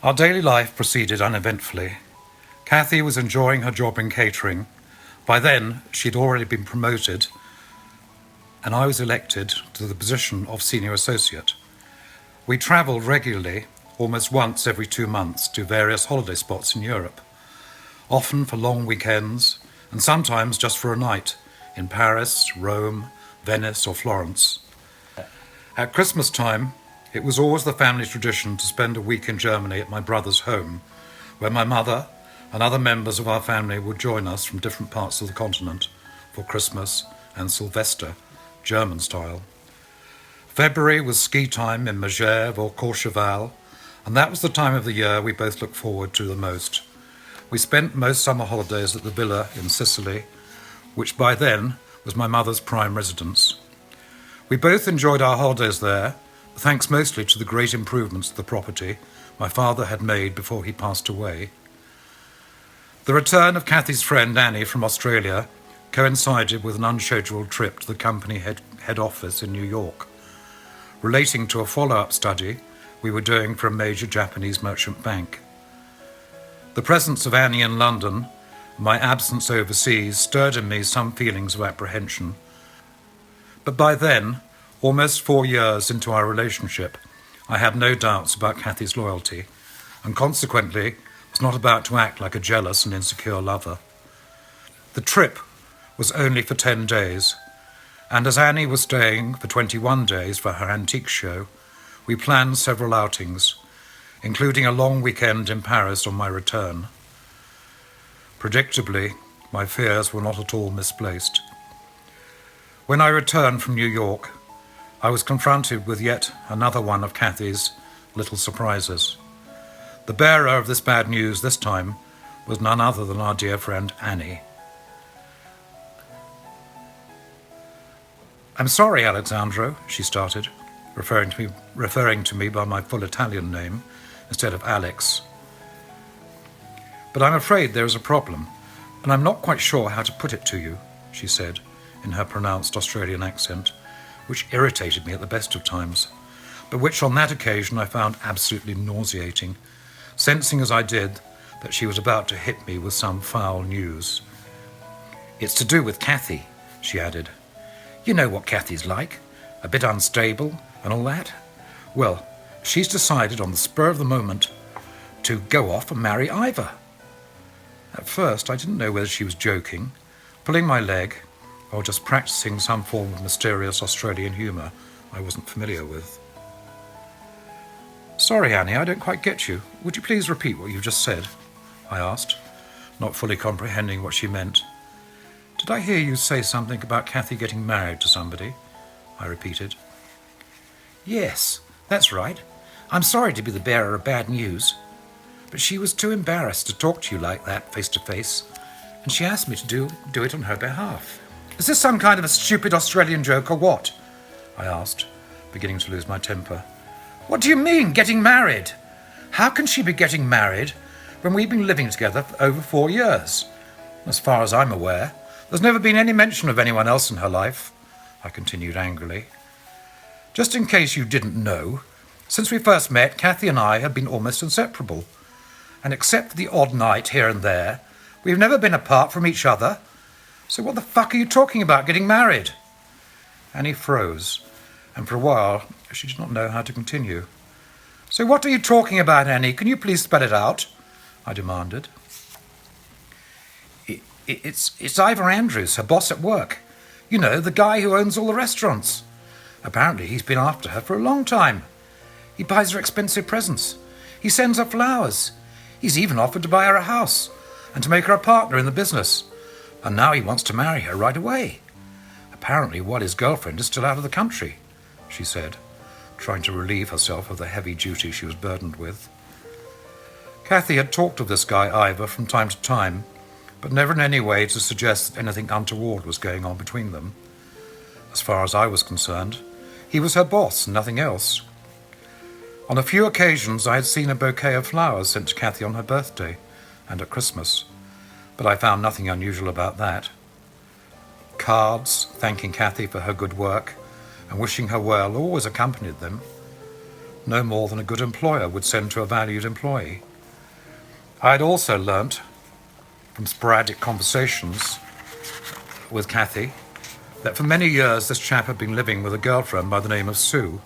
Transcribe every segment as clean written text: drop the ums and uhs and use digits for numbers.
Our daily life proceeded uneventfully. Cathy was enjoying her job in catering. By then, she'd already been promoted, and I was elected to the position of senior associate. We travelled regularly, almost once every 2 months, to various holiday spots in Europe, often for long weekends, and sometimes just for a night, in Paris, Rome, Venice, or Florence. At Christmas time, it was always the family tradition to spend a week in Germany at my brother's home, where my mother and other members of our family would join us from different parts of the continent for Christmas and Sylvester, German style. February was ski time in Megève or Courchevel, and that was the time of the year we both looked forward to the most. We spent most summer holidays at the villa in Sicily, which by then was my mother's prime residence. We both enjoyed our holidays there, thanks mostly to the great improvements to the property my father had made before he passed away. The return of Cathy's friend Annie from Australia coincided with an unscheduled trip to the company head office in New York, relating to a follow-up study we were doing for a major Japanese merchant bank. The presence of Annie in London, my absence overseas, stirred in me some feelings of apprehension. But by then, almost 4 years into our relationship, I had no doubts about Cathy's loyalty, and consequently was not about to act like a jealous and insecure lover. The trip was only for 10 days, and as Annie was staying for 21 days for her antique show, we planned several outings, including a long weekend in Paris on my return. Predictably, my fears were not at all misplaced. When I returned from New York, I was confronted with yet another one of Cathy's little surprises. The bearer of this bad news this time was none other than our dear friend Annie. "I'm sorry, Alexandro," she started, referring to me by my full Italian name instead of Alex. "But I'm afraid there is a problem, and I'm not quite sure how to put it to you," she said in her pronounced Australian accent, which irritated me at the best of times, but which on that occasion I found absolutely nauseating, sensing as I did that she was about to hit me with some foul news. "It's to do with Cathy," she added. "You know what Cathy's like, a bit unstable and all that. Well, she's decided on the spur of the moment to go off and marry Ivor." At first I didn't know whether she was joking, pulling my leg, or just practicing some form of mysterious Australian humour I wasn't familiar with. "Sorry, Annie, I don't quite get you. Would you please repeat what you've just said?" I asked, not fully comprehending what she meant. "Did I hear you say something about Cathy getting married to somebody?" I repeated. "Yes, that's right. I'm sorry to be the bearer of bad news, but she was too embarrassed to talk to you like that face to face, and she asked me to do it on her behalf." "Is this some kind of a stupid Australian joke or what?" I asked, beginning to lose my temper. "What do you mean, getting married? How can she be getting married when we've been living together for over 4 years? As far as I'm aware, there's never been any mention of anyone else in her life," I continued angrily. "Just in case you didn't know, since we first met, Cathy and I have been almost inseparable, and except for the odd night here and there, we've never been apart from each other. So what the fuck are you talking about getting married?" Annie froze, and for a while she did not know how to continue. "So what are you talking about, Annie? Can you please spell it out?" I demanded. It's Ivor Andrews, her boss at work. You know, the guy who owns all the restaurants. Apparently he's been after her for a long time. He buys her expensive presents. He sends her flowers. He's even offered to buy her a house and to make her a partner in the business. And now he wants to marry her right away. Apparently while his girlfriend is still out of the country," she said, trying to relieve herself of the heavy duty she was burdened with. Cathy had talked of this guy Ivor from time to time, but never in any way to suggest that anything untoward was going on between them. As far as I was concerned, he was her boss and nothing else. On a few occasions I had seen a bouquet of flowers sent to Cathy on her birthday and at Christmas, but I found nothing unusual about that. Cards thanking Cathy for her good work and wishing her well always accompanied them. no more than a good employer would send to a valued employee. I had also learnt from sporadic conversations with Cathy that for many years this chap had been living with a girlfriend by the name of Sue,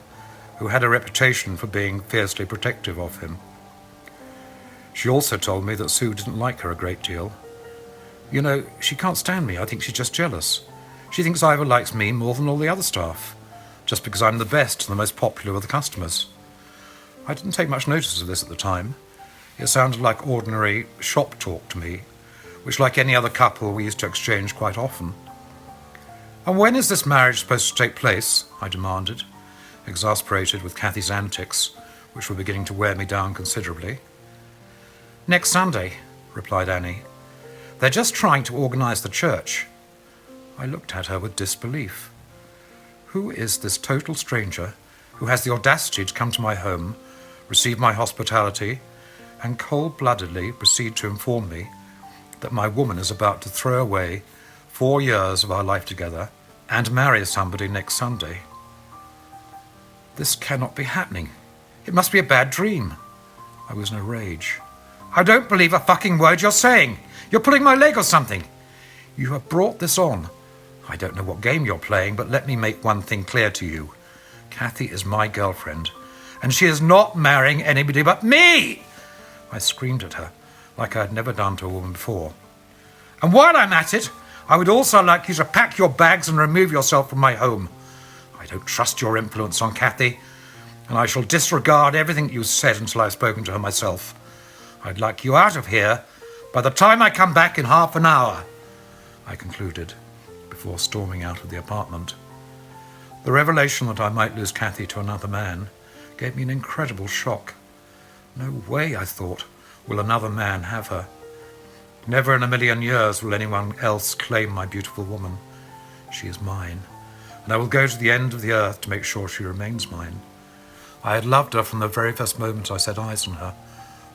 who had a reputation for being fiercely protective of him. She also told me that Sue didn't like her a great deal. You know, she can't stand me. I think she's just jealous. She thinks Ivor likes me more than all the other staff, just because I'm the best and the most popular with the customers. I didn't take much notice of this at the time. It sounded like ordinary shop talk to me, which, like any other couple, we used to exchange quite often. "And when is this marriage supposed to take place?" I demanded, exasperated with Cathy's antics, which were beginning to wear me down considerably. "Next Sunday," replied Annie. "They're just trying to organise the church." I looked at her with disbelief. Who is this total stranger who has the audacity to come to my home, receive my hospitality, and cold-bloodedly proceed to inform me that my woman is about to throw away 4 years of our life together and marry somebody next Sunday? This cannot be happening. It must be a bad dream. I was in a rage. "I don't believe a fucking word you're saying. You're pulling my leg or something. You have brought this on. I don't know what game you're playing, but let me make one thing clear to you. Cathy is my girlfriend, and she is not marrying anybody but me!" I screamed at her, like I had never done to a woman before. "And while I'm at it, I would also like you to pack your bags and remove yourself from my home. I don't trust your influence on Cathy, and I shall disregard everything you said until I've spoken to her myself. I'd like you out of here by the time I come back in half an hour," I concluded, before storming out of the apartment. The revelation that I might lose Cathy to another man gave me an incredible shock. No way, I thought, will another man have her. Never in a million years will anyone else claim my beautiful woman. She is mine, and I will go to the end of the earth to make sure she remains mine. I had loved her from the very first moment I set eyes on her,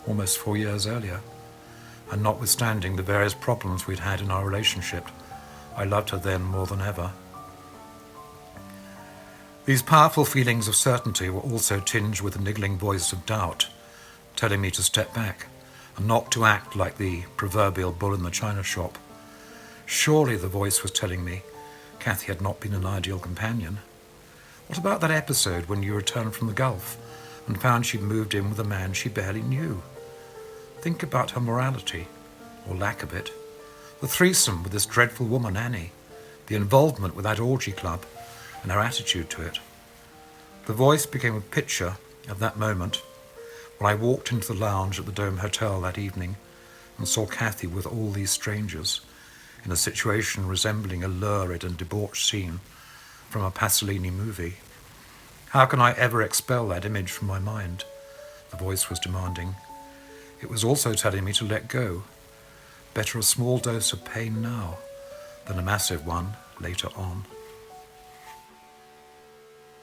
almost 4 years earlier, and notwithstanding the various problems we'd had in our relationship, I loved her then more than ever. These powerful feelings of certainty were also tinged with a niggling voice of doubt, telling me to step back and not to act like the proverbial bull in the china shop. Surely, the voice was telling me, Cathy had not been an ideal companion. What about that episode when you returned from the Gulf and found she'd moved in with a man she barely knew? Think about her morality, or lack of it. The threesome with this dreadful woman, Annie. The involvement with that orgy club, and her attitude to it. The voice became a picture of that moment when I walked into the lounge at the Dome Hotel that evening and saw Cathy with all these strangers in a situation resembling a lurid and debauched scene from a Pasolini movie. How can I ever expel that image from my mind? The voice was demanding. It was also telling me to let go. Better a small dose of pain now than a massive one later on.